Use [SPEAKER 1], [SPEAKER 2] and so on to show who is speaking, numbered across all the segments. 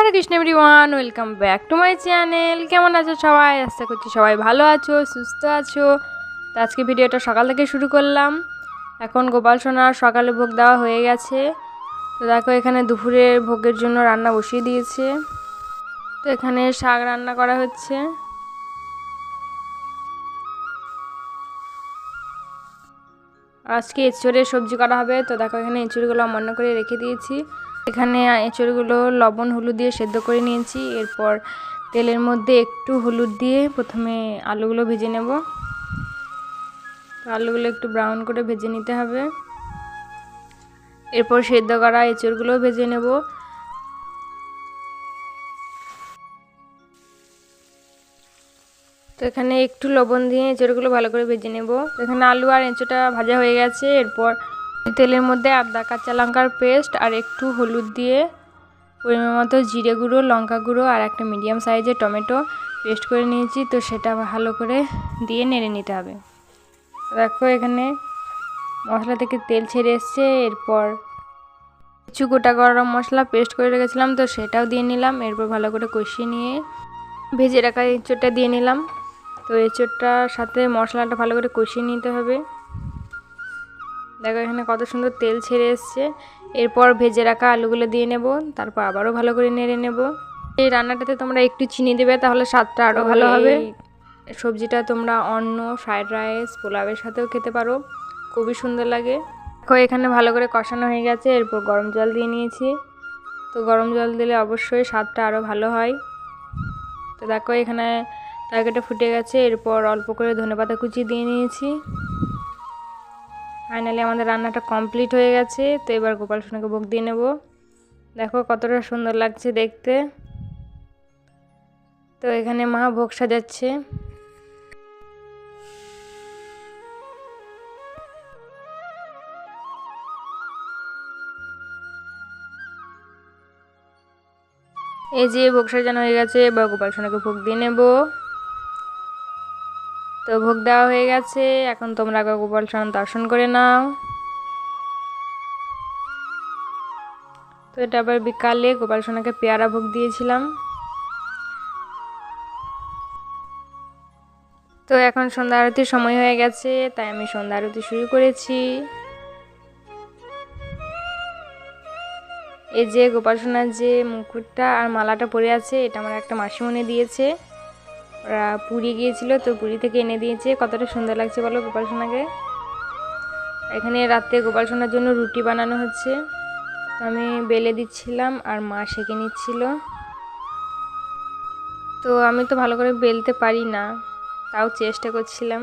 [SPEAKER 1] Hare Krishna everyone, welcome back to my channel. কেমন আছো সবাই? আশা করছি সবাই ভালো আছো, সুস্থ আছো। তো আজকে ভিডিওটা সকাল থেকে শুরু করলাম। এখন গোপাল সোনার সকালে ভোগ দেওয়া হয়ে গেছে। তো দেখো এখানে দুপুরের ভোগের জন্য রান্না বসিয়ে দিয়েছে। তো এখানে শাক রান্না করা হচ্ছে। আজকে এঁচড়ের সবজি করা হবে। তো দেখো এখানে এঁচড়গুলো অমান্য করে রেখে দিয়েছি। এখানে এঁচড়গুলো লবণ হলুদ দিয়ে সেদ্ধ করে নিয়েছি। এরপর তেলের মধ্যে একটু হলুদ দিয়ে প্রথমে আলুগুলো ভেজে নেব। তো আলুগুলো একটু ব্রাউন করে ভেজে নিতে হবে। এরপর সেদ্ধ করা এঁচড়গুলোও ভেজে নেব। তো এখানে একটু লবণ দিয়ে এঁচড়গুলো ভালো করে ভেজে নেব। এখানে আলু আর এঁচড়টা ভাজা হয়ে গেছে। এরপর তেলের মধ্যে আদা কাঁচা লঙ্কার পেস্ট আর একটু হলুদ দিয়ে পরিমাণ মতো জিরে গুঁড়ো, লঙ্কা গুঁড়ো আর একটা মিডিয়াম সাইজের টমেটো পেস্ট করে নিয়েছি। তো সেটা ভালো করে দিয়ে নেড়ে নিতে হবে। দেখো এখানে মশলা থেকে তেল ছেড়ে এসছে। এরপর কিছু গোটা গরম মশলা পেস্ট করে রেখেছিলাম, তো সেটাও দিয়ে নিলাম। এরপর ভালো করে কষিয়ে নিয়ে ভেজে রাখা এঁচড়টা দিয়ে নিলাম। তো এঁচড়টার সাথে মশলাটা ভালো করে কষিয়ে নিতে হবে। দেখো এখানে কত সুন্দর তেল ছেড়ে এসছে। এরপর ভেজে রাখা আলুগুলো দিয়ে নেব। তারপর আবারও ভালো করে নেড়ে নেব। এই রান্নাটাতে তোমরা একটু চিনি দেবে, তাহলে স্বাদটা আরও ভালো হবে। সবজিটা তোমরা অন্য ফ্রায়েড রাইস পোলাওয়ের সাথেও খেতে পারো, খুবই সুন্দর লাগে। দেখো এখানে ভালো করে কষানো হয়ে গেছে। এরপর গরম জল দিয়ে নিয়েছি। তো গরম জল দিলে অবশ্যই স্বাদটা আরও ভালো হয়। তো দেখো এখানে তরকারিটা ফুটে গেছে। এরপর অল্প করে ধনেপাতা কুচি দিয়ে নিয়েছি। ফাইনালি আমাদের রান্নাটা কমপ্লিট হয়ে গেছে। তো এবার গোপাল সোনাকে ভোগ দিয়ে নেব। দেখো কতটা সুন্দর লাগছে দেখতে। তো এখানে মা ভোগ সাজাচ্ছে। এই যে ভোগ সাজানো হয়ে গেছে। এবার গোপাল সোনাকে ভোগ দিয়ে নেব। তো ভোগ দেওয়া হয়ে গেছে। এখন তোমরা আগে গোপাল সোনার দর্শন করে নাও। তো এটা আবার বিকালে গোপাল সোনাকে পেয়ারা ভোগ দিয়েছিলাম। তো এখন সন্ধ্যা আরতির সময় হয়ে গেছে, তাই আমি সন্ধ্যা আরতি শুরু করেছি। এই যে গোপাল সোনার যে মুকুটটা আর মালাটা পরে আছে, এটা আমার একটা মাসিমণি দিয়েছে। ওরা পুরী গিয়েছিল, তো পুরী থেকে এনে দিয়েছে। কতটা সুন্দর লাগছে বলো গোপাল সোনাকে। এখানে রাতে গোপাল সোনার জন্য রুটি বানানো হচ্ছে। তো আমি বেলে দিচ্ছিলাম আর মা সেঁকে নিচ্ছিল। তো আমি তো ভালো করে বেলতে পারি না, তাও চেষ্টা করছিলাম।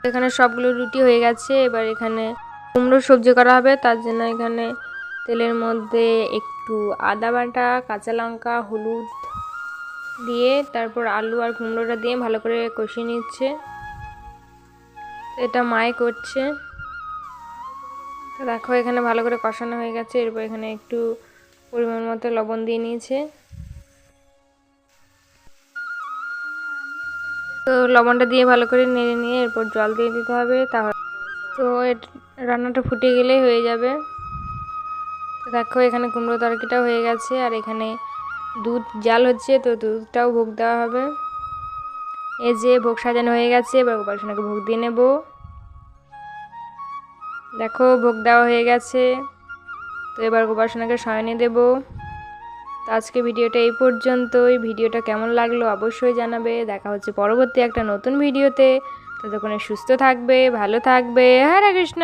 [SPEAKER 1] এখানে সবগুলো রুটি হয়ে গেছে। এবার এখানে কুমড়োর সবজি করা হবে। তার জন্য এখানে তেলের মধ্যে একটু আদা বাটা, কাঁচা লঙ্কা, হলুদ দিয়ে তারপর আলু আর কুমড়োটা দিয়ে ভালো করে কষিয়ে নিচ্ছে। এটা মাই করছে। তো দেখো এখানে ভালো করে কষানো হয়ে গেছে। এরপর এখানে একটু পরিমাণ মতো লবণ দিয়ে নিয়েছে। তো লবণটা দিয়ে ভালো করে নেড়ে নিয়ে এরপর জল দিয়ে দিতে হবে। তাহলে তো রান্নাটা ফুটে গেলেই হয়ে যাবে। তো দেখো এখানে কুমড়ো তরকারিটাও হয়ে গেছে। আর এখানে দুধ জাল হচ্ছে, তো দুধটাও ভোগ দেওয়া হবে। এই যে ভোগ সাজানো হয়ে গেছে। এবার গোপাল সোনাকে ভোগ দিয়ে নেব। দেখো ভোগ দেওয়া হয়ে গেছে। তো এবার গোপাল সোনাকে শয়নে দেব। তো আজকে ভিডিওটা এই পর্যন্তই। ভিডিওটা কেমন লাগলো অবশ্যই জানাবে। দেখা হচ্ছে পরবর্তী একটা নতুন ভিডিওতে। ততক্ষণে সুস্থ থাকবে, ভালো থাকবে। হরে কৃষ্ণ।